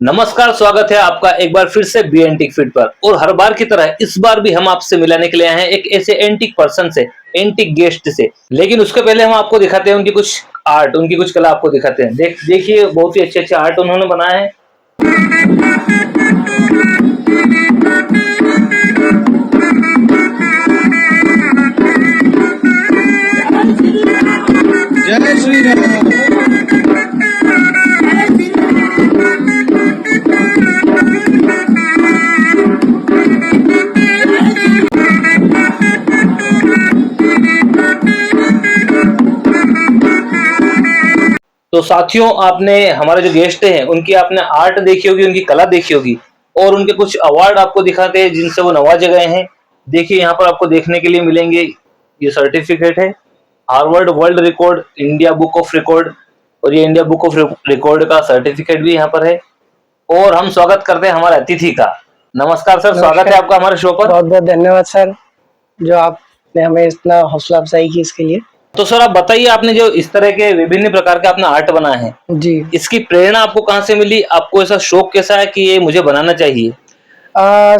नमस्कार, स्वागत है आपका एक बार फिर से बी एंटिक फीड पर। और हर बार की तरह इस बार भी हम आपसे मिलाने के लिए आए हैं एक ऐसे एंटिक पर्सन से, एंटिक गेस्ट से। लेकिन उसके पहले हम आपको दिखाते हैं उनकी कुछ आर्ट, उनकी कुछ कला आपको दिखाते हैं। देखिए बहुत ही अच्छे अच्छे आर्ट उन्होंने बनाए हैं। जय श्री राम। तो साथियों, आपने हमारे जो गेस्ट हैं उनकी आपने आर्ट देखी होगी, उनकी कला देखी होगी और उनके कुछ अवार्ड आपको दिखाते हैं जिनसे वो नवाजे गए हैं। देखिए यहाँ पर आपको देखने के लिए मिलेंगे, ये सर्टिफिकेट है Harvard world record, India book of record, और ये इंडिया बुक ऑफ रिकॉर्ड का सर्टिफिकेट भी यहाँ पर है। और हम स्वागत करते हैं हमारे अतिथि का। नमस्कार सर, स्वागत है आपका हमारे शो पर। बहुत बहुत धन्यवाद सर, जो आपने हमें इतना हौसला अफजाई की इसके लिए। तो सर आप बताइए, आपने जो इस तरह के विभिन्न प्रकार के आपने आर्ट बनाए हैं जी, इसकी प्रेरणा आपको कहाँ से मिली? आपको ऐसा शौक कैसा है कि ये मुझे बनाना चाहिए?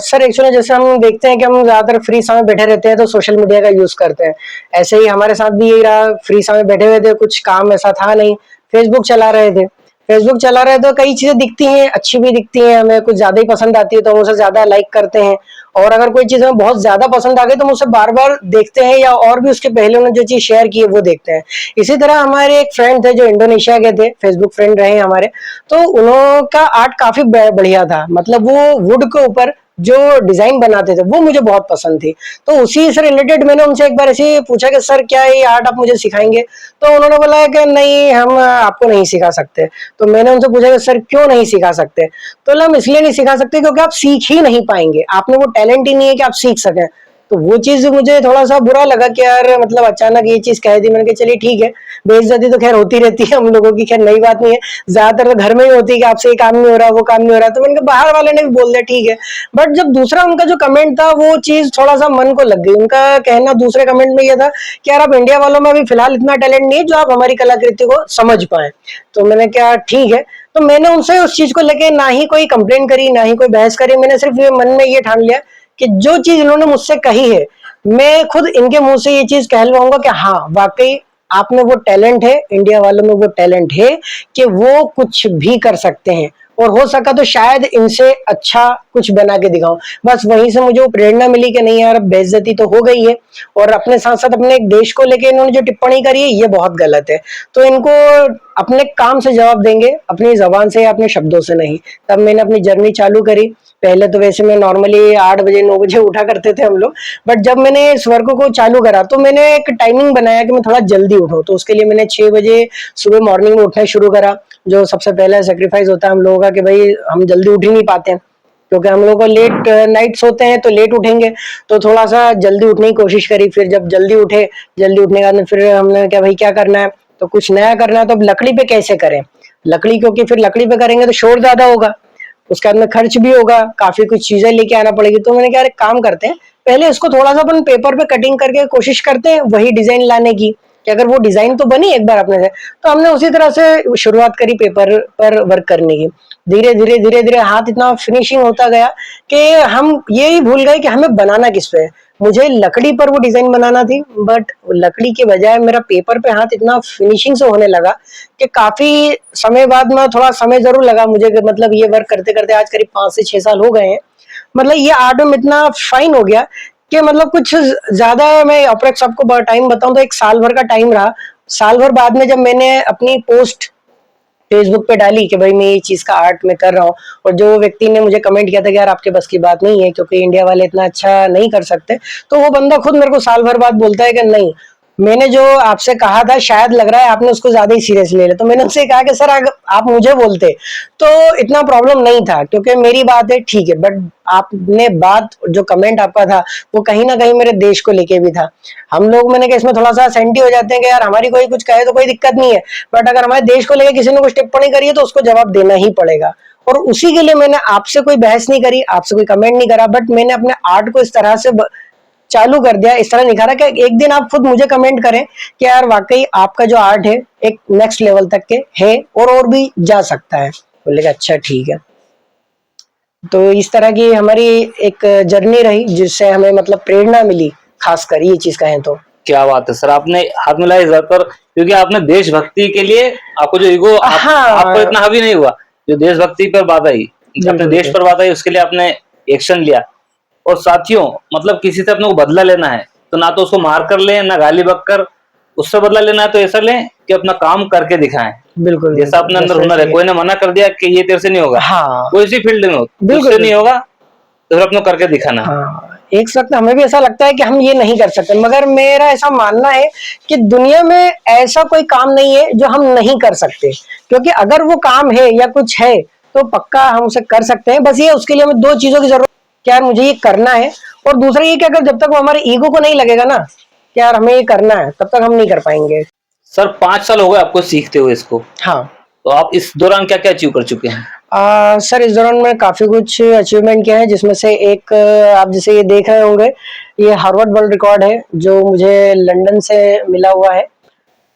सर एक्चुअली जैसे हम देखते हैं कि हम ज्यादातर फ्री समय बैठे रहते हैं तो सोशल मीडिया का यूज करते हैं। ऐसे ही हमारे साथ भी यही रहा, फ्री समय बैठे हुए थे, कुछ काम ऐसा था नहीं, फेसबुक चला रहे थे। फेसबुक चला रहे तो कई चीजें दिखती हैं, अच्छी भी दिखती हैं, हमें कुछ ज्यादा ही पसंद आती है तो हम उसे ज्यादा लाइक करते हैं। और अगर कोई चीज हमें बहुत ज्यादा पसंद आ गई तो हम उसे बार बार देखते हैं, या और भी उसके पहले उन्होंने जो चीज शेयर की है वो देखते हैं। इसी तरह हमारे एक फ्रेंड थे जो इंडोनेशिया के थे, फेसबुक फ्रेंड रहे हमारे, तो उनका आर्ट काफी बढ़िया था। मतलब वो वुड के ऊपर जो डिजाइन बनाते थे वो मुझे बहुत पसंद थी। तो उसी से रिलेटेड मैंने उनसे एक बार ऐसे पूछा कि सर क्या ये आर्ट आप मुझे सिखाएंगे? तो उन्होंने बोला कि नहीं, हम आपको नहीं सिखा सकते। तो मैंने उनसे पूछा कि सर क्यों नहीं सिखा सकते? तो हम इसलिए नहीं सिखा सकते क्योंकि आप सीख ही नहीं पाएंगे, आप में वो टैलेंट ही नहीं है कि आप सीख सकें। तो वो चीज मुझे थोड़ा सा बुरा लगा कि यार मतलब अचानक ये चीज कह दी। मैंने कहा चलिए ठीक है, बेइज्जती तो खैर होती रहती है हम लोगों की, खैर नई बात नहीं है, ज्यादातर तो घर में ही होती है कि आपसे ये काम नहीं हो रहा, वो काम नहीं हो रहा। तो मैंने कहा बाहर वाले ने भी बोल दिया ठीक है। बट जब दूसरा उनका जो कमेंट था वो चीज थोड़ा सा मन को लग गई। उनका कहना दूसरे कमेंट में ये था कि यार आप इंडिया वालों में अभी फिलहाल इतना टैलेंट नहीं है जो आप हमारी कलाकृति को समझ पाए। तो मैंने क्या ठीक है। तो मैंने उनसे उस चीज को लेके ना ही कोई कंप्लेंट करी ना ही कोई बहस करी। मैंने सिर्फ ये मन में ये ठान लिया कि जो चीज इन्होंने मुझसे कही है मैं खुद इनके मुंह से ये चीज कहलवाऊंगा कि हाँ वाकई आप में वो टैलेंट है, इंडिया वालों में वो टैलेंट है कि वो कुछ भी कर सकते हैं, और हो सका तो शायद इनसे अच्छा कुछ बना के दिखाऊं। बस वहीं से मुझे वो प्रेरणा मिली कि नहीं यार, बेइज्जती तो हो गई है और अपने साथ साथ अपने देश को लेके इन्होंने जो टिप्पणी करी है ये बहुत गलत है। तो इनको अपने काम से जवाब देंगे, अपनी जबान से या अपने शब्दों से नहीं। तब मैंने अपनी जर्नी चालू करी। पहले तो वैसे मैं नॉर्मली 8 बजे 9 बजे उठा करते थे हम लोग, बट जब मैंने इस वर्क को चालू करा तो मैंने एक टाइमिंग बनाया कि मैं थोड़ा जल्दी उठूं। तो उसके लिए मैंने 6 बजे सुबह मॉर्निंग में उठना शुरू करा। जो सबसे पहला सेक्रीफाइस होता है हम लोगों का कि भाई हम जल्दी उठ ही नहीं पाते हैं, क्योंकि हम लोग को लेट नाइट सोते हैं तो लेट उठेंगे। तो थोड़ा सा जल्दी उठने की कोशिश करी। फिर जब जल्दी उठे, जल्दी उठने के बाद फिर हमने क्या भाई क्या करना है, तो कुछ नया करना है, तो अब लकड़ी पे कैसे करें। लकड़ी, क्योंकि फिर लकड़ी पे करेंगे तो शोर ज्यादा होगा, उसके बाद में खर्च भी होगा, काफी कुछ चीजें लेके आना पड़ेगी। तो मैंने क्या एक काम करते हैं, पहले इसको थोड़ा सा अपन पेपर पे कटिंग करके कोशिश करते हैं वही डिजाइन लाने की, कि अगर वो डिजाइन तो बनी एक बार अपने से। तो हमने उसी तरह से शुरुआत करी पेपर पर वर्क करने की। धीरे धीरे धीरे धीरे हाथ इतना फिनिशिंग होता गया कि हम ये ही भूल गए कि हमें बनाना किस पे है। मुझे लकड़ी पर वो डिजाइन बनाना थी, बट लकड़ी के बजाय मेरा पेपर पे हाथ इतना फिनिशिंग से होने लगा कि काफी समय बाद में थोड़ा समय जरूर लगा मुझे, मतलब ये वर्क करते करते आज करीब 5 से 6 साल हो गए हैं। मतलब ये आर्ट में इतना फाइन हो गया कि मतलब कुछ ज्यादा मैं अप्रोक्स आपको टाइम बताऊं तो 1 साल भर का टाइम रहा। साल भर बाद में जब मैंने अपनी पोस्ट फेसबुक पे डाली कि भाई मैं ये चीज का आर्ट में कर रहा हूँ, और जो व्यक्ति ने मुझे कमेंट किया था कि यार आपके बस की बात नहीं है क्योंकि इंडिया वाले इतना अच्छा नहीं कर सकते, तो वो बंदा खुद मेरे को साल भर बाद बोलता है कि नहीं, मैंने जो आपसे कहा था शायद लग रहा है आपने उसको ज्यादा ही सीरियस ले लिया। तो मैंने उनसे कहा कि सर आप मुझे बोलते तो इतना प्रॉब्लम नहीं था, क्योंकि मेरी बात है ठीक है, बट आपने बात जो कमेंट आपका था वो कहीं ना कहीं मेरे देश को लेके भी था। हम लोग मैंने कहा इसमें थोड़ा सा सेंटी हो जाते हैं कि यार हमारी कोई कुछ कहे तो कोई दिक्कत नहीं है, बट अगर हमारे देश को लेकर किसी ने कुछ टिप्पणी करी है तो उसको जवाब देना ही पड़ेगा। और उसी के लिए मैंने आपसे कोई बहस नहीं करी, आपसे कोई कमेंट नहीं करा, बट मैंने अपने आर्ट को इस तरह से चालू कर दिया, इस तरह निखारा कि एक दिन आप खुद मुझे कमेंट करें कि यार वाकई आपका जो आर्ट है एक नेक्स्ट लेवल तक के है और भी जा सकता है। बोले अच्छा ठीक है। तो इस तरह की हमारी एक जर्नी रही जिससे हमें मतलब प्रेरणा मिली, खासकर ये चीज कहें तो। क्या बात है सर, आपने हाथ मिलाया इस बात पर, क्योंकि आपने देशभक्ति के लिए आपको जो ईगो आप पर हाँ, इतना हावी नहीं हुआ, जो देशभक्ति पर बात आई, अपने बिल्कुल देश बिल्कुल। पर बात आई, उसके लिए आपने एक्शन लिया। और साथियों, मतलब किसी से अपने को बदला लेना है तो ना तो उसको मार कर लें, ना गाली बककर। उससे बदला लेना है तो ऐसा लें कि अपना काम करके दिखाएं। बिल्कुल जैसा बिल्कुल, अपने अंदर हुनर है, डेफिनेटली। कोई ने मना कर दिया कि ये तेरे से नहीं होगा, हाँ, कोई सी फील्ड में हो, बिल्कुल तुझसे नहीं बिल्कुल। होगा, तो फिर अपने को करके दिखाना है। हाँ, एक वक्त हमें भी ऐसा लगता है कि हम ये नहीं कर सकते, मगर मेरा ऐसा मानना है कि दुनिया में ऐसा कोई काम नहीं है जो हम नहीं कर सकते, क्योंकि अगर वो काम है या कुछ है तो पक्का हम उसे कर सकते हैं। बस ये उसके लिए हमें दो चीजों की जरूरत, कि यार मुझे ये करना है, और दूसरा ये कि अगर जब तक वो हमारे ईगो को नहीं लगेगा ना कि यार हमें ये करना है, तब तक हम नहीं कर पाएंगे। सर 5 साल हो गए आपको सीखते हुए इसको, हाँ। तो आप इस दौरान क्या क्या अचीव कर चुके हैं? सर इस दौरान मैं काफ़ी कुछ अचीवमेंट किया है, जिसमें से एक आप जैसे ये देख रहे होंगे, ये हार्वर्ड वर्ल्ड रिकॉर्ड है जो मुझे लंदन से मिला हुआ है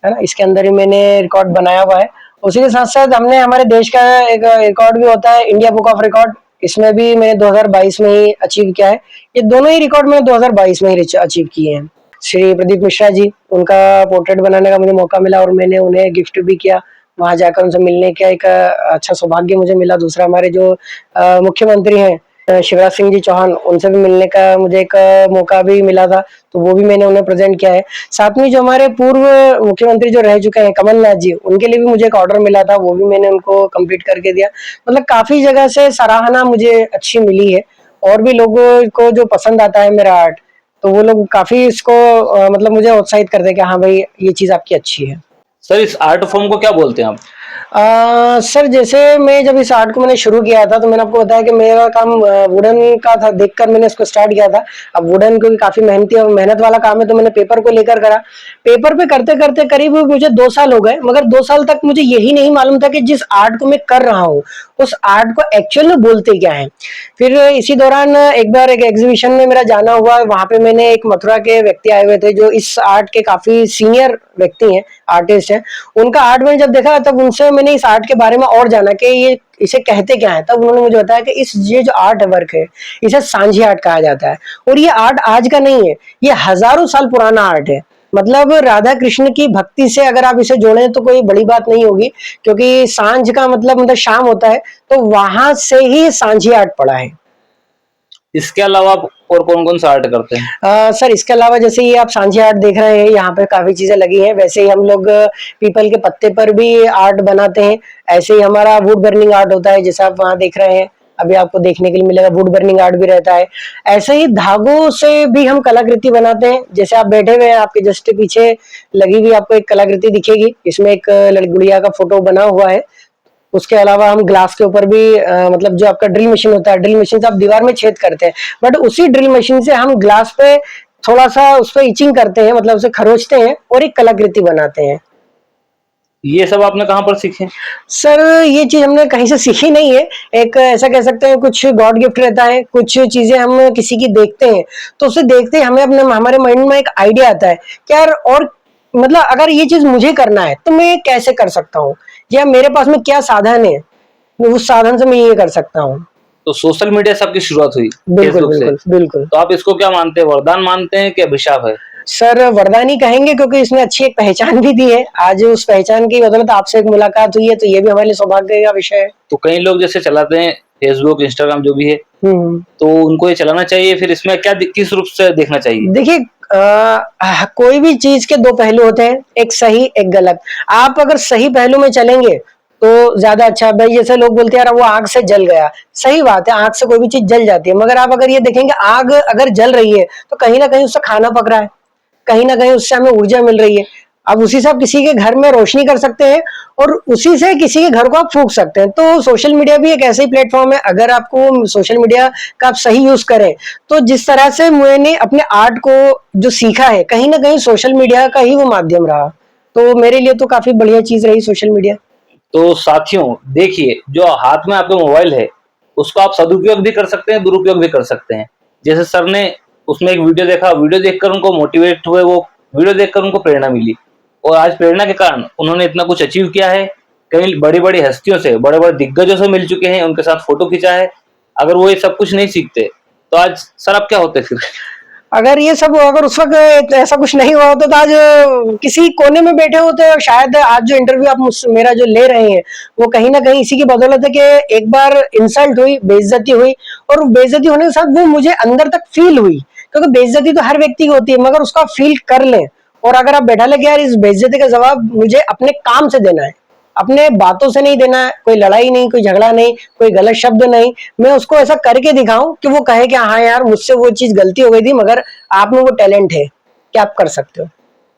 ना? इसके अंदर ही मैंने रिकॉर्ड बनाया हुआ है। उसी के साथ-साथ हमने हमारे देश का एक रिकॉर्ड भी होता है, इंडिया बुक ऑफ रिकॉर्ड, इसमें भी मैंने 2022 में ही अचीव किया है। ये दोनों ही रिकॉर्ड मैंने 2022 में ही अचीव किए हैं। श्री प्रदीप मिश्रा जी, उनका पोर्ट्रेट बनाने का मुझे मौका मिला और मैंने उन्हें गिफ्ट भी किया। वहाँ जाकर उनसे मिलने का एक अच्छा सौभाग्य मुझे मिला। दूसरा हमारे जो मुख्यमंत्री हैं शिवराज सिंह जी चौहान, उनसे भी मिलने का मुझे एक मौका भी मिला था, तो वो भी मैंने उन्हें प्रेज़ेंट किया है। साथ में जो हमारे पूर्व मुख्यमंत्री जो रह चुके हैं कमलनाथ जी, उनके लिए भी मुझे एक ऑर्डर मिला था, वो भी मैंने उनको कंप्लीट करके दिया। मतलब काफ़ी जगह से सराहना मुझे अच्छी मिली है, और भी लोगों को जो पसंद आता है मेरा आर्ट, तो वो लोग काफ़ी इसको मतलब मुझे उत्साहित करते हैं कि हाँ भाई, ये चीज़ आपकी अच्छी है। सर इस आर्ट फॉर्म को क्या बोलते हैं आप? सर जैसे मैं जब इस आर्ट को मैंने शुरू किया था, तो मैंने आपको बताया कि मेरा काम वुडन का था, देखकर मैंने इसको स्टार्ट किया था। अब वुडन क्योंकि काफ़ी मेहनती और मेहनत वाला काम है, तो मैंने पेपर को लेकर करा। पेपर पे करते-करते करीब मुझे 2 साल हो गए, मगर 2 साल तक मुझे यही नहीं मालूम था कि जिस आर्ट को मैं कर रहा हूँ, उस आर्ट को एक्चुअल में बोलते क्या हैं। फिर इसी दौरान एक बार एक एग्ज़िबिशन में मेरा जाना हुआ, वहाँ पे मैंने एक मथुरा के व्यक्ति आए हुए थे, जो इस आर्ट के काफ़ी सीनियर व्यक्ति हैं, आर्टिस्ट हैं। उनका आर्ट मैंने जब देखा, तब उनसे मैंने इस आर्ट के बारे में और जाना कि ये इसे कहते क्या है। तब उन्होंने मुझे बताया कि ये जो आर्ट वर्क है, इसे सांझी आर्ट कहा जाता है, और ये आर्ट आज का नहीं है, ये हजारों साल पुराना आर्ट है। मतलब राधा कृष्ण की भक्ति से अगर आप इसे जोड़ें तो कोई बड़ी बात नहीं होगी, क्योंकि सांझ का मतलब शाम होता है, तो वहां से ही सांझी आर्ट पड़ा है। इसके अलावा आप और कौन-कौन सा आर्ट करते हैं? सर इसके अलावा जैसे ये आप सांझी आर्ट देख रहे हैं, यहाँ पे काफ़ी चीज़ें लगी हैं। वैसे ही हम लोग पीपल के पत्ते पर भी आर्ट बनाते हैं। ऐसे ही हमारा वुड बर्निंग आर्ट होता है, जैसे आप वहाँ देख रहे हैं। अभी आपको देखने के लिए मिलेगा, वुड बर्निंग आर्ट भी रहता है। ऐसे ही धागों से भी हम कलाकृति बनाते हैं। जैसे आप बैठे हुए हैं, आपके जस्ट पीछे लगी हुई आपको एक कलाकृति दिखेगी। इसमें एक गुड़िया का फोटो बना हुआ है। उसके अलावा हम ग्लास के ऊपर भी मतलब जो आपका ड्रिल मशीन होता है, ड्रिल मशीन से आप दीवार में छेद करते हैं, बट उसी ड्रिल मशीन से हम ग्लास पे थोड़ा सा उस पर इचिंग करते हैं, मतलब उसे खरोचते हैं और एक कलाकृति बनाते हैं। ये सब आपने कहाँ पर सीखे? सर ये चीज हमने कहीं से सीखी नहीं है, एक ऐसा कह सकते हैं कुछ गॉड गिफ्ट रहता है। कुछ चीजें हम किसी की देखते हैं, तो उसे देखते ही हमें अपने हमारे माइंड में एक आइडिया आता है कि यार, और मतलब अगर ये चीज मुझे करना है तो मैं कैसे कर सकता हूँ, या मेरे पास में क्या साधन है, उस साधन से मैं ये कर सकता हूँ। तो सोशल मीडिया से आपकी शुरुआत हुई, बिल्कुल फेसबुक से। बिल्कुल बिल्कुल। तो आप इसको क्या मानते हैं, वरदान मानते हैं कि अभिशाप है? सर वरदान ही कहेंगे, क्योंकि इसने अच्छी एक पहचान भी दी है। आज उस पहचान की बदौलत आपसे एक मुलाकात हुई है, तो ये भी हमारे लिए सौभाग्य का विषय है। तो कई लोग जैसे चलाते हैं फेसबुक, इंस्टाग्राम जो भी है, हम्म। तो उनको ये चलाना चाहिए, फिर इसमें क्या किस रूप से देखना चाहिए? देखिए, कोई भी चीज के दो पहलू होते हैं, एक सही एक गलत। आप अगर सही पहलू में चलेंगे तो ज्यादा अच्छा। भाई जैसे लोग बोलते हैं यार वो आग से जल गया, सही बात है, आग से कोई भी चीज जल जाती है, मगर आप अगर ये देखेंगे आग अगर जल रही है तो कहीं ना कहीं उससे खाना पक रहा है, कहीं ना कहीं उससे हमें ऊर्जा मिल रही है। अब उसी से आप किसी के घर में रोशनी कर सकते हैं, और उसी से किसी के घर को आप फूंक सकते हैं। तो सोशल मीडिया भी एक ऐसा ही प्लेटफॉर्म है, अगर आपको सोशल मीडिया का आप सही यूज करें, तो जिस तरह से मैंने अपने आर्ट को जो सीखा है, कहीं ना कहीं सोशल मीडिया का ही वो माध्यम रहा, तो मेरे लिए तो काफी बढ़िया चीज रही सोशल मीडिया। तो साथियों देखिए, जो हाथ में आपके मोबाइल है, उसको आप सदुपयोग भी कर सकते हैं, दुरुपयोग भी कर सकते हैं। जैसे सर ने उसमें एक वीडियो देखा, वीडियो देखकर उनको मोटिवेट हुए, वो वीडियो देखकर उनको प्रेरणा मिली, और आज प्रेरणा के कारण उन्होंने इतना कुछ अचीव किया है। कई बड़ी-बड़ी हस्तियों से, बड़े-बड़े दिग्गजों से मिल चुके हैं, उनके साथ फोटो खींचा है। अगर वो ये सब कुछ नहीं सीखते तो आज सर आप क्या होते फिर? अगर उस वक्त ऐसा कुछ नहीं हुआ होता तो आज किसी कोने में बैठे होते, और शायद आज जो इंटरव्यू आप मुझसे मेरा जो ले रहे हैं वो कहीं ना कहीं इसी की बदौलत है कि एक बार इंसल्ट हुई, बेइज्जती हुई, और बेइज्जती होने के साथ वो मुझे अंदर तक फील हुई, क्योंकि बेइज्जती तो हर व्यक्ति की होती है, मगर उसका फील कर लें और अगर आप बैठा लेके यार इस बेइज्जती का जवाब मुझे अपने काम से देना है, अपने बातों से नहीं देना है, कोई लड़ाई नहीं, कोई झगड़ा नहीं, कोई गलत शब्द नहीं, मैं उसको ऐसा करके दिखाऊं कि वो कहे कि हाँ यार मुझसे वो चीज गलती हो गई थी, मगर आप में वो टैलेंट है कि आप कर सकते हो।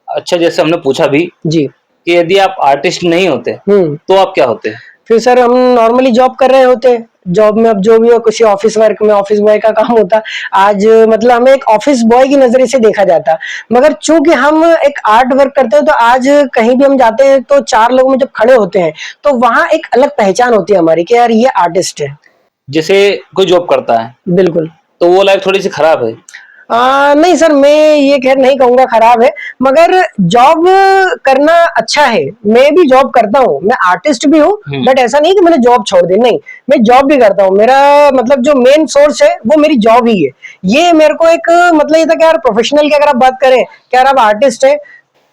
अच्छा, जैसे हमने पूछा भी जी। कि यदि आप आर्टिस्ट नहीं होते तो आप क्या होते? फिर सर हम नॉर्मली जॉब कर रहे होते, जॉब में अब जो भी हो, किसी ऑफिस वर्क में ऑफिस बॉय का काम होता, आज मतलब हमें एक ऑफिस बॉय की नजरिए से देखा जाता, मगर चूंकि हम एक आर्ट वर्क करते हैं तो आज कहीं भी हम जाते हैं तो चार लोगों में जब खड़े होते हैं तो वहां एक अलग पहचान होती है हमारी कि यार ये आर्टिस्ट है। जैसे कोई जॉब करता है बिल्कुल। तो वो लाइफ थोड़ी सी खराब है। नहीं सर, मैं ये खैर नहीं कहूंगा खराब है, मगर जॉब करना अच्छा है, मैं भी जॉब करता हूँ, मैं आर्टिस्ट भी हूँ, बट ऐसा नहीं कि मैंने जॉब छोड़ दी, नहीं, मैं जॉब भी करता हूँ, मेरा मतलब जो मेन सोर्स है वो मेरी जॉब ही है। ये मेरे को एक मतलब ये था कि यार प्रोफेशनल की अगर आप बात करें कि यार आप आर्टिस्ट है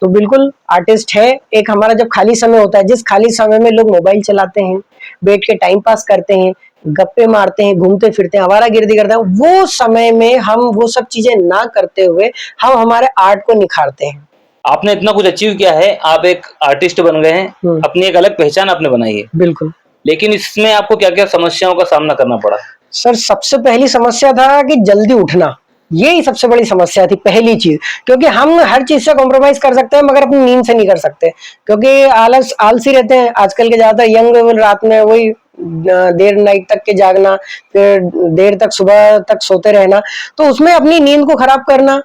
तो बिल्कुल आर्टिस्ट है। एक हमारा जब खाली समय होता है, जिस खाली समय में लोग मोबाइल चलाते हैं, बैठ के टाइम पास करते हैं, गप्पे मारते हैं, घूमते फिरते हैं, आवारागर्दी करते हैं, वो समय में हम वो सब चीजें ना करते हुए हम हमारे आर्ट को निखारते हैं। आपने इतना कुछ अचीव किया है, आप एक आर्टिस्ट बन गए हैं, अपनी एक अलग पहचान आपने बनाई है। बिल्कुल। लेकिन इसमें आपको क्या-क्या समस्याओं का सामना करना पड़ा? सर सबसे पहली समस्या था कि जल्दी उठना, यही सबसे बड़ी समस्या थी पहली चीज, क्योंकि हम हर चीज से कॉम्प्रोमाइज कर सकते हैं मगर अपनी नींद से नहीं कर सकते, क्योंकि आलसी रहते हैं आजकल के ज्यादातर यंग, रात में वही देर नाइट तक के जागना, फिर देर तक सुबह तक सोते रहना, तो उसमें अपनी नींद को खराब करना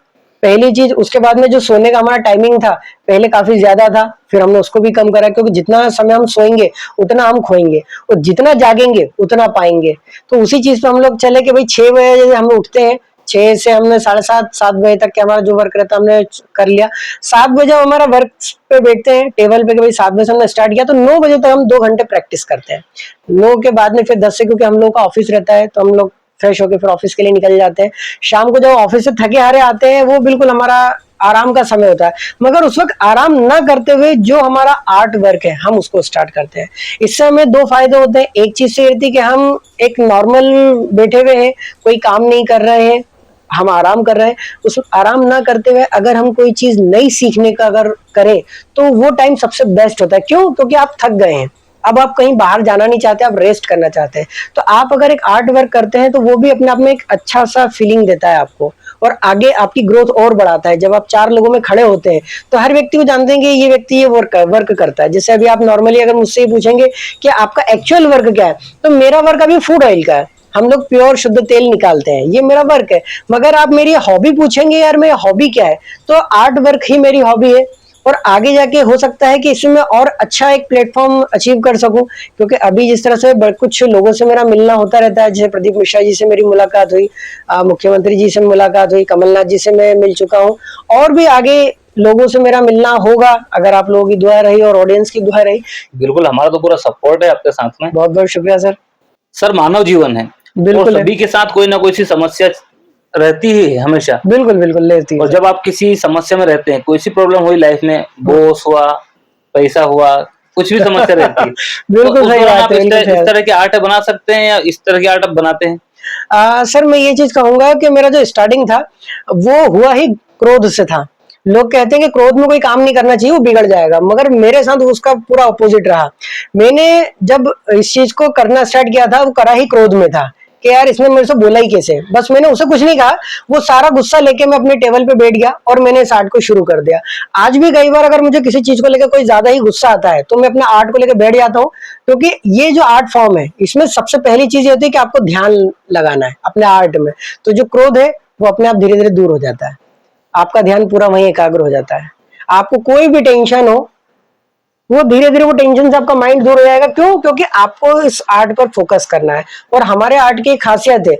पहली चीज। उसके बाद में जो सोने का हमारा टाइमिंग था पहले काफी ज्यादा था, फिर हमने उसको भी कम करा, क्योंकि जितना समय हम सोएंगे उतना हम खोएंगे और जितना जागेंगे उतना पाएंगे। तो उसी चीज पे हम लोग चले कि भाई 6 बजे हम उठते हैं, 6 से हमने 7:30 बजे तक के हमारा जो वर्क रहता है हमने कर लिया, 7 बजे हमारा वर्क पे बैठते हैं टेबल पे कि भाई 7 बजे से हमने स्टार्ट किया तो 9 बजे तक हम 2 घंटे प्रैक्टिस करते हैं। 9 के बाद में फिर 10 से, क्योंकि हम लोग का ऑफिस रहता है तो हम लोग फ्रेश होके फिर ऑफिस के लिए निकल जाते हैं। शाम को जब ऑफिस से थके हारे आते हैं वो बिल्कुल हमारा आराम का समय होता है, मगर उस वक्त आराम ना करते हुए जो हमारा आर्ट वर्क है हम उसको स्टार्ट करते हैं। इससे हमें 2 फायदे होते हैं, एक चीज से रहती है कि हम एक नॉर्मल बैठे हुए हैं, कोई काम नहीं कर रहे हैं, हम आराम कर रहे हैं, उस आराम ना करते हुए अगर हम कोई चीज नई सीखने का अगर करें तो वो टाइम सबसे बेस्ट होता है। क्यों? क्योंकि आप थक गए हैं, अब आप कहीं बाहर जाना नहीं चाहते, आप रेस्ट करना चाहते हैं, तो आप अगर एक आर्ट वर्क करते हैं तो वो भी अपने आप में एक अच्छा सा फीलिंग देता है आपको और आगे आपकी ग्रोथ और बढ़ाता है। जब आप 4 लोगों में खड़े होते हैं तो हर व्यक्ति को जानते हैं कि ये व्यक्ति ये वर्क करता है। जैसे अभी आप नॉर्मली अगर मुझसे ही पूछेंगे कि आपका एक्चुअल वर्क क्या है, तो मेरा वर्क अभी फूड ऑयल का है, हम लोग प्योर शुद्ध तेल निकालते हैं, ये मेरा वर्क है। मगर आप मेरी हॉबी पूछेंगे यार मेरी हॉबी क्या है, तो आर्ट वर्क ही मेरी हॉबी है और आगे जाके हो सकता है कि इसमें और अच्छा एक प्लेटफॉर्म अचीव कर सकूं, क्योंकि अभी जिस तरह से कुछ लोगों से मेरा मिलना होता रहता है, जैसे प्रदीप मिश्रा जी से मेरी मुलाकात हुई, मुख्यमंत्री जी से मुलाकात हुई, कमलनाथ जी से मैं मिल चुका हूं, और भी आगे लोगों से मेरा मिलना होगा अगर आप लोगों की दुआ रही और ऑडियंस की दुआ रही। बिल्कुल, हमारा तो पूरा सपोर्ट है आपके साथ में। बहुत बहुत शुक्रिया सर। सर मानव जीवन है और सभी के साथ कोई ना कोई सी समस्या रहती ही है हमेशा। बिल्कुल बिल्कुल रहती है। और जब आप किसी समस्या में रहते हैं, कोई सी प्रॉब्लम हुई लाइफ में, बॉस हुआ, पैसा हुआ, कुछ भी समस्या रहती है बिल्कुल तो सही बात आप है, इस तरह के आर्ट बना सकते हैं या इस तरह के आर्ट आप बनाते हैं? सर मैं ये चीज कहूंगा कि मेरा जो स्टार्टिंग था वो हुआ ही क्रोध से था। लोग कहते हैं कि क्रोध में कोई काम नहीं करना चाहिए, वो बिगड़ जाएगा, मगर मेरे साथ उसका पूरा अपोजिट रहा। मैंने जब इस चीज को करना स्टार्ट किया था वो करा ही क्रोध में था कि यार इसने मेरे से बोला ही कैसे, बस मैंने उसे कुछ नहीं कहा, वो सारा गुस्सा लेके मैं अपने टेबल पे बैठ गया और मैंने इस आर्ट को शुरू कर दिया। आज भी कई बार अगर मुझे किसी चीज को लेकर कोई ज्यादा ही गुस्सा आता है तो मैं अपने आर्ट को लेकर बैठ जाता हूँ, क्योंकि ये जो आर्ट फॉर्म है इसमें सबसे पहली चीज ये होती है कि आपको ध्यान लगाना है अपने आर्ट में, तो जो क्रोध है वो अपने आप धीरे धीरे दूर हो जाता है, आपका ध्यान पूरा वहीं एकाग्र हो जाता है। आपको कोई भी टेंशन हो वो धीरे धीरे वो टेंशन से आपका माइंड दूर हो जाएगा। क्यों? क्योंकि आपको इस आर्ट पर फोकस करना है। और हमारे आर्ट की एक खासियत है,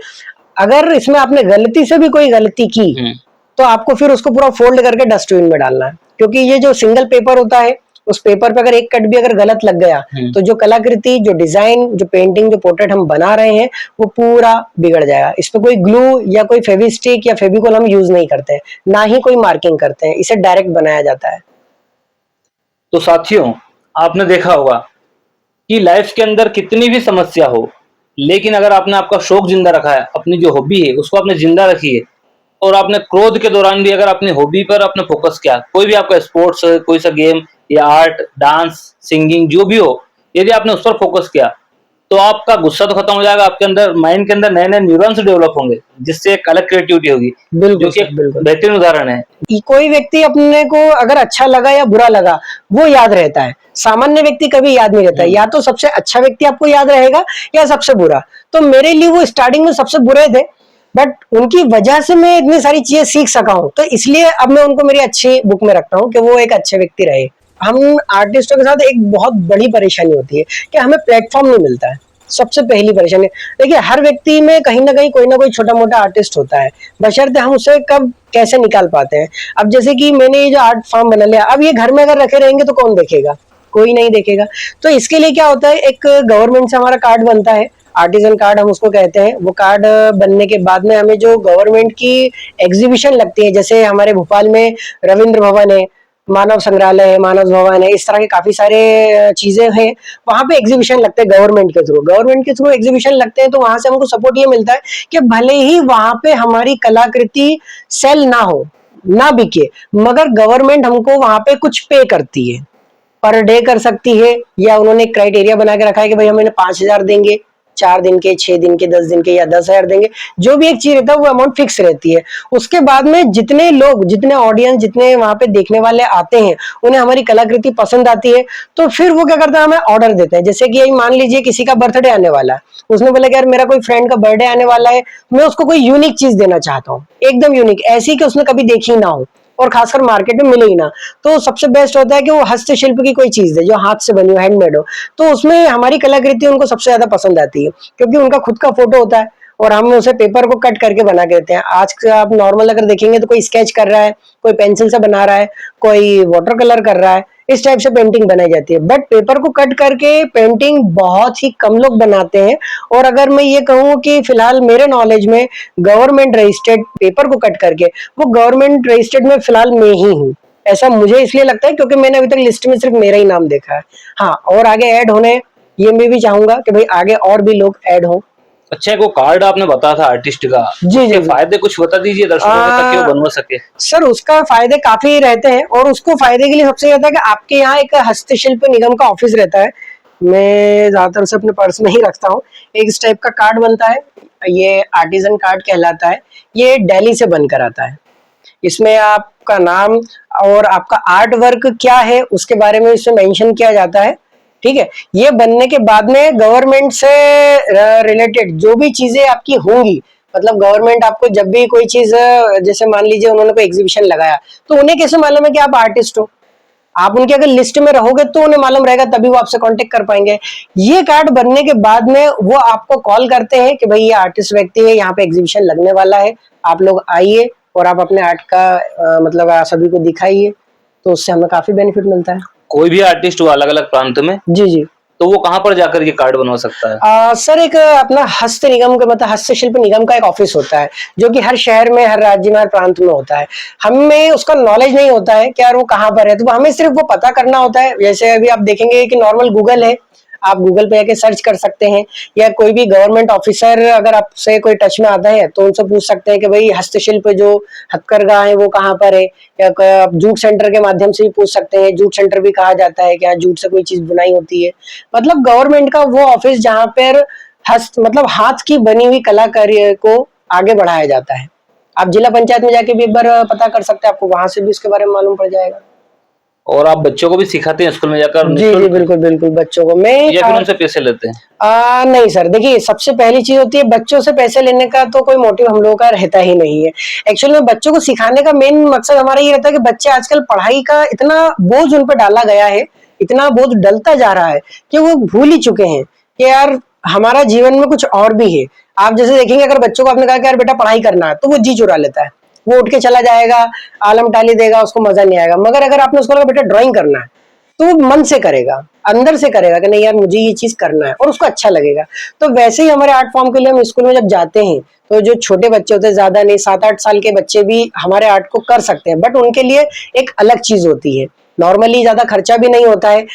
अगर इसमें आपने गलती से भी कोई गलती की तो आपको फिर उसको पूरा फोल्ड करके डस्टबिन में डालना है, क्योंकि ये जो सिंगल पेपर होता है उस पेपर पे अगर एक कट भी अगर गलत लग गया तो जो कलाकृति, जो डिजाइन, जो पेंटिंग, जो पोर्ट्रेट हम बना रहे हैं वो पूरा बिगड़ जाएगा। इस पे कोई ग्लू या कोई फेविस्टिक या फेविकोल हम यूज नहीं करते हैं, ना ही कोई मार्किंग करते हैं, इसे डायरेक्ट बनाया जाता है। तो साथियों, आपने देखा होगा कि लाइफ के अंदर कितनी भी समस्या हो, लेकिन अगर आपने आपका शौक जिंदा रखा है, अपनी जो हॉबी है उसको आपने जिंदा रखी है, और आपने क्रोध के दौरान भी अगर अपनी हॉबी पर आपने फोकस किया, कोई भी आपका स्पोर्ट्स है, कोई सा गेम या आर्ट, डांस, सिंगिंग जो भी हो, यदि आपने उस पर फोकस किया तो आपका गुस्सा तो खत्म हो जाएगा, आपके अंदर, माइंड के अंदर नए नए न्यूरॉन्स डेवलप होंगे, जिससे एक अलग क्रिएटिविटी होगी, बिल्कुल जो कि सर, एक बिल्कुल। बेहतरीन उदाहरण है। कोई व्यक्ति अपने को अगर अच्छा लगा या बुरा लगा वो याद रहता है, सामान्य व्यक्ति कभी याद नहीं रहता है। या तो सबसे अच्छा व्यक्ति आपको याद रहेगा या सबसे बुरा। तो मेरे लिए वो स्टार्टिंग में सबसे बुरे थे, बट उनकी वजह से मैं इतनी सारी चीजें सीख सका हूं, तो इसलिए अब मैं उनको मेरी अच्छी बुक में रखता हूँ कि वो एक अच्छे व्यक्ति रहे। हम आर्टिस्टों के साथ एक बहुत बड़ी परेशानी होती है कि हमें प्लेटफॉर्म नहीं मिलता है। सबसे पहली परेशानी देखिए, हर व्यक्ति में कहीं ना कहीं कोई ना कोई छोटा मोटा आर्टिस्ट होता है, बशर्ते हम उसे कब कैसे निकाल पाते हैं। अब जैसे कि मैंने ये जो आर्ट फॉर्म बना लिया, अब ये घर में अगर रखे रहेंगे तो कौन देखेगा, कोई नहीं देखेगा। तो इसके लिए क्या होता है, एक गवर्नमेंट से हमारा कार्ड बनता है, आर्टिजन कार्ड हम उसको कहते हैं। वो कार्ड बनने के बाद में हमें जो गवर्नमेंट की एग्जीबिशन लगती है, जैसे हमारे भोपाल में रविंद्र भवन है, मानव संग्रहालय है, मानस भवन है, इस तरह के काफी सारे चीजें हैं, वहां पे एग्जीबिशन लगते हैं गवर्नमेंट के थ्रू एग्जीबिशन लगते हैं। तो वहां से हमको सपोर्ट ये मिलता है कि भले ही वहां पे हमारी कलाकृति सेल ना हो, ना बिके, मगर गवर्नमेंट हमको वहां पे कुछ पे करती है, पर डे कर सकती है, या उन्होंने क्राइटेरिया बना के रखा है कि भाई हम इन्हें 5,000 देंगे, 4 दिन के, 6 दिन के, 10 दिन के, या 10,000 देंगे। जो भी एक चीज रहता है वो अमाउंट फिक्स रहती है। उसके बाद में जितने लोग, जितने ऑडियंस, जितने वहां पे देखने वाले आते हैं, उन्हें हमारी कलाकृति पसंद आती है, तो फिर वो क्या करते हैं, हमें ऑर्डर देते हैं। जैसे कि यही मान लीजिए किसी का बर्थडे आने वाला है, उसने बोला कि यार मेरा कोई फ्रेंड का बर्थडे आने वाला है, मैं उसको कोई यूनिक चीज देना चाहता हूँ, एकदम यूनिक, ऐसी कि उसने कभी देखी ना हो और खासकर मार्केट में मिले ही ना। तो सबसे बेस्ट होता है कि वो हस्तशिल्प की कोई चीज है जो हाथ से बनी हो, हैंडमेड हो, तो उसमें हमारी कलाकृति उनको सबसे ज्यादा पसंद आती है, क्योंकि उनका खुद का फोटो होता है और हम उसे पेपर को कट करके बना के देते हैं। आज का आप नॉर्मल अगर देखेंगे तो कोई स्केच कर रहा है, कोई पेंसिल से बना रहा है, कोई वाटर कलर कर रहा है, इस टाइप से पेंटिंग बनाई जाती है। बट पेपर को कट करके पेंटिंग बहुत ही कम लोग बनाते हैं। और अगर मैं ये कहूँ कि फिलहाल मेरे नॉलेज में गवर्नमेंट रजिस्टर्ड पेपर को कट करके, वो गवर्नमेंट रजिस्टर्ड में फिलहाल मैं ही हूँ। ऐसा मुझे इसलिए लगता है क्योंकि मैंने अभी तक लिस्ट में सिर्फ मेरा ही नाम देखा है। हाँ, और आगे ऐड होने, ये मैं भी चाहूंगा कि भाई आगे और भी लोग ऐड हों। अच्छा, एक वो कार्ड आपने बताया था आर्टिस्ट का, जी उसके जी। फायदे कुछ बता दीजिए दर्शकों को ताकि वो बनवा सके। सर उसका फायदे काफी रहते हैं, और उसको फायदे के लिए सबसे ज्यादा कि आपके यहाँ एक हस्तशिल्प निगम का ऑफिस रहता है, मैं ज्यादातर से अपने पर्स में ही रखता हूँ। एक इस टाइप का कार्ड बनता है, ये आर्टिजन कार्ड कहलाता है। ये दिल्ली से बनकर आता है। इसमें आपका नाम और आपका आर्ट वर्क क्या है उसके बारे में इसमें मेंशन किया जाता है। ठीक है, ये बनने के बाद में गवर्नमेंट से रिलेटेड जो भी चीजें आपकी होंगी, मतलब गवर्नमेंट आपको जब भी कोई चीज, जैसे मान लीजिए उन्होंने कोई एग्जीबिशन लगाया, तो उन्हें कैसे मालूम है कि आप आर्टिस्ट हो? आप उनके अगर लिस्ट में रहोगे तो उन्हें मालूम रहेगा, तभी वो आपसे कांटेक्ट कर पाएंगे। ये कार्ड बनने के बाद में वो आपको कॉल करते हैं कि भाई ये आर्टिस्ट व्यक्ति है, यहाँ पे एग्जीबिशन लगने वाला है, आप लोग आइए और आप अपने आर्ट का मतलब सभी को दिखाइए। तो उससे हमें काफी बेनिफिट मिलता है। कोई भी आर्टिस्ट हो अलग अलग प्रांत में, जी जी। तो वो कहाँ पर जाकर ये कार्ड बनवा सकता है? सर एक अपना हस्त निगम का, मतलब हस्तशिल्प निगम का एक ऑफिस होता है, जो कि हर शहर में, हर राज्य में, हर प्रांत में होता है। हमें उसका नॉलेज नहीं होता है कि यार वो कहाँ पर है, तो हमें सिर्फ वो पता करना होता है। जैसे अभी आप देखेंगे कि नॉर्मल गूगल है, आप गूगल पे जाके सर्च कर सकते हैं, या कोई भी गवर्नमेंट ऑफिसर अगर आपसे कोई टच में आता है तो उनसे पूछ सकते हैं कि भाई हस्तशिल्प जो हथकरघा है वो कहाँ पर है, या आप जूट सेंटर के माध्यम से भी पूछ सकते हैं। जूट सेंटर भी कहा जाता है कि यहाँ जूट से कोई चीज बुनाई होती है। मतलब गवर्नमेंट का वो ऑफिस जहाँ पर हस्त, मतलब हाथ की बनी हुई कलाकारी को आगे बढ़ाया जाता है। आप जिला पंचायत में जाके भी एक बार पता कर सकते हैं, आपको वहां से भी उसके बारे में मालूम पड़ जाएगा। और आप बच्चों को भी सिखाते हैं स्कूल में जाकर? जी जी, बिल्कुल बिल्कुल, बच्चों को मैं, या फिर उनसे पैसे लेते हैं? नहीं सर, देखिए सबसे पहली चीज होती है, बच्चों से पैसे लेने का तो कोई मोटिव हम लोगों का रहता ही नहीं है। एक्चुअली में बच्चों को सिखाने का मेन मकसद हमारा ये रहता है कि बच्चे आजकल पढ़ाई का इतना बोझ उन पर डाला गया है, इतना बोझ डलता जा रहा है कि वो भूल ही चुके हैं कि यार हमारा जीवन में कुछ और भी है। आप जैसे देखेंगे, अगर बच्चों को आपने कहा कि यार बेटा पढ़ाई करना है, तो वो जी चुरा लेता है, वो उठ के चला जाएगा, आलम टाली देगा, उसको मजा नहीं आएगा। मगर अगर आपने उसको कहा बेटा ड्राइंग करना है, तो वो मन से करेगा, अंदर से करेगा कि नहीं यार मुझे ये चीज करना है और उसको अच्छा लगेगा। तो वैसे ही हमारे आर्ट फॉर्म के लिए हम स्कूल में जब जाते हैं तो जो छोटे बच्चे होते हैं, ज्यादा नहीं 7-8 साल के बच्चे भी हमारे आर्ट को कर सकते हैं, बट उनके लिए एक अलग चीज होती है। नॉर्मली ज्यादा खर्चा भी नहीं होता है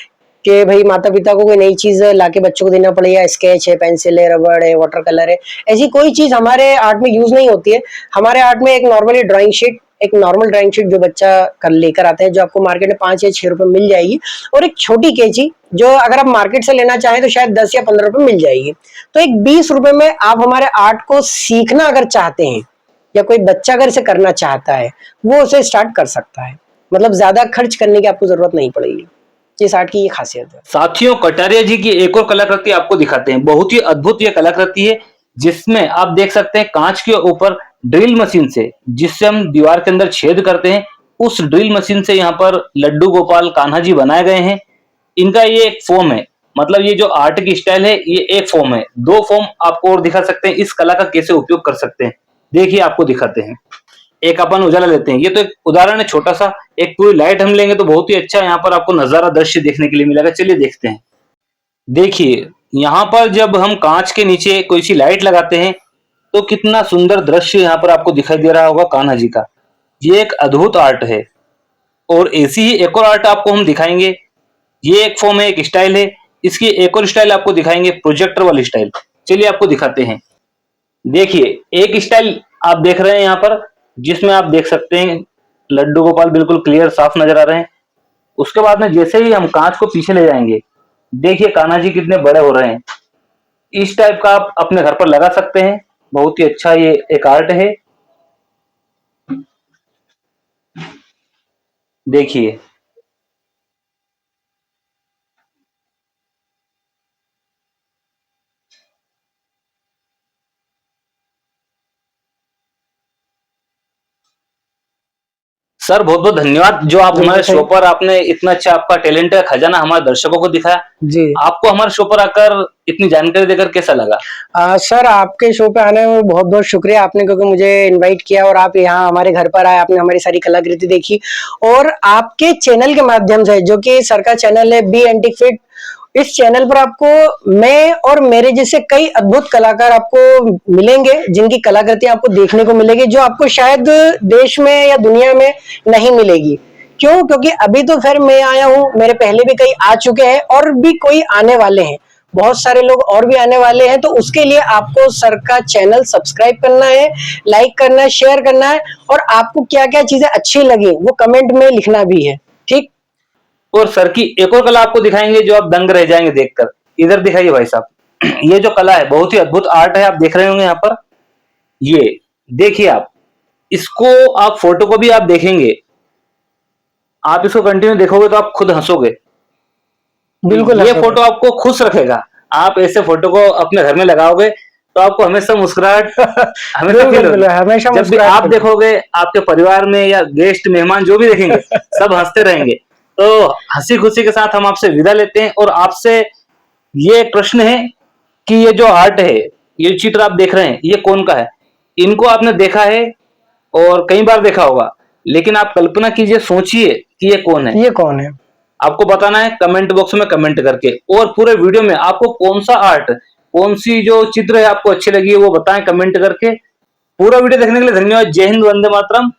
कि भाई माता पिता को कोई नई चीज लाके बच्चों को देना पड़ेगा, स्केच है, पेंसिल है, रबड़ है, वाटर कलर है, ऐसी कोई चीज हमारे आर्ट में यूज नहीं होती है। हमारे आर्ट में एक नॉर्मली ड्राइंग शीट, एक नॉर्मल ड्राइंग शीट जो बच्चा कर लेकर आता है, जो आपको मार्केट में 5 या 6 रुपए मिल जाएगी, और एक छोटी कैंची जो अगर आप मार्केट से लेना चाहें तो शायद 10 या 15 रुपए मिल जाएगी। तो एक 20 रुपए में आप हमारे आर्ट को सीखना अगर चाहते हैं, या कोई बच्चा अगर इसे करना चाहता है, वो उसे स्टार्ट कर सकता है। मतलब ज्यादा खर्च करने की आपको जरूरत नहीं पड़ेगी। इस आर्ट की ये खासियत है। साथियों, कटारिया जी की एक और कलाकृति आपको दिखाते हैं। बहुत ही अद्भुत ये कलाकृति है, जिसमें आप देख सकते हैं कांच के ऊपर ड्रिल मशीन से, जिससे हम दीवार के अंदर छेद करते हैं, उस ड्रिल मशीन से यहाँ पर लड्डू गोपाल कान्हा जी बनाए गए हैं। इनका ये एक फॉर्म है, मतलब ये जो आर्ट की स्टाइल है ये एक फॉर्म है। 2 फॉर्म आपको और दिखा सकते हैं इस कला का कैसे उपयोग कर सकते हैं। देखिए आपको दिखाते हैं। एक अपन उजाला लेते हैं, ये तो एक उदाहरण है छोटा सा। एक पूरी लाइट हम लेंगे तो बहुत ही अच्छा यहाँ पर आपको नजारा दृश्य देखने के लिए मिलेगा। चलिए देखते हैं। देखिए यहाँ पर जब हम कांच के नीचे कोई सी लाइट लगाते हैं तो कितना सुंदर दृश्य यहाँ पर आपको दिखाई दे रहा होगा कान्हा जी का। ये एक अद्भुत आर्ट है। और ऐसी ही एक और आर्ट आपको हम दिखाएंगे। ये एक फॉर्म है, एक स्टाइल है। इसकी एक और स्टाइल आपको दिखाएंगे, प्रोजेक्टर वाली स्टाइल। चलिए आपको दिखाते हैं। देखिए एक स्टाइल आप देख रहे हैं यहाँ पर, जिसमें आप देख सकते हैं लड्डू गोपाल बिल्कुल क्लियर साफ नजर आ रहे हैं। उसके बाद में जैसे ही हम कांच को पीछे ले जाएंगे, देखिए कान्हा जी कितने बड़े हो रहे हैं। इस टाइप का आप अपने घर पर लगा सकते हैं। बहुत ही अच्छा ये एक आर्ट है। देखिए सर, बहुत बहुत धन्यवाद जो आप हमारे शो पर आपने इतना अच्छा आपका टैलेंट का खजाना हमारे दर्शकों को दिखाया। जी आपको हमारे शो पर आकर इतनी जानकारी देकर कैसा लगा? सर, आपके शो पे आने में बहुत बहुत शुक्रिया आपने, क्योंकि मुझे इनवाइट किया और आप यहाँ हमारे घर पर आए, आपने हमारी सारी कलाकृति देखी। और आपके चैनल के माध्यम से, जो कि सर का चैनल है बी एंटिक फिट, इस चैनल पर आपको मैं और मेरे जैसे कई अद्भुत कलाकार आपको मिलेंगे, जिनकी कलाकृति आपको देखने को मिलेगी, जो आपको शायद देश में या दुनिया में नहीं मिलेगी। क्यों? क्योंकि अभी तो फिर मैं आया हूँ, मेरे पहले भी कई आ चुके हैं और भी कोई आने वाले हैं, बहुत सारे लोग और भी आने वाले हैं। तो उसके लिए आपको सर का चैनल सब्सक्राइब करना है, लाइक करना है, शेयर करना है, और आपको क्या क्या चीजें अच्छी लगी वो कमेंट में लिखना भी है। ठीक? और सर की एक और कला आपको दिखाएंगे जो आप दंग रह जाएंगे देखकर। इधर दिखाइए भाई साहब। ये जो कला है बहुत ही अद्भुत आर्ट है, आप देख रहे होंगे यहाँ पर। ये देखिए आप, इसको आप फोटो को भी आप देखेंगे, आप इसको कंटिन्यू देखोगे तो आप खुद हंसोगे। बिल्कुल ये हंसोगे। फोटो आपको खुश रखेगा। आप ऐसे फोटो को अपने घर में लगाओगे तो आपको हमेशा मुस्कुराहट हमेशा फील बिल्कुल होगी। हमेशा जब भी मुस्कुराहट आप करो। देखोगे, आपके परिवार में या गेस्ट मेहमान जो भी देखेंगे सब हंसते रहेंगे। तो हंसी खुशी के साथ हम आपसे विदा लेते हैं। और आपसे ये एक प्रश्न है कि ये जो आर्ट है, ये चित्र आप देख रहे हैं, ये कौन का है? इनको आपने देखा है और कई बार देखा होगा, लेकिन आप कल्पना कीजिए, सोचिए कि ये कौन है। ये कौन है? आपको बताना है कमेंट बॉक्स में कमेंट करके। और पूरे वीडियो में आपको कौन सा आर्ट, कौन सी जो चित्र है आपको अच्छी लगी है वो बताएं कमेंट करके। पूरा वीडियो देखने के लिए धन्यवाद। जय हिंद, वंदे मातरम।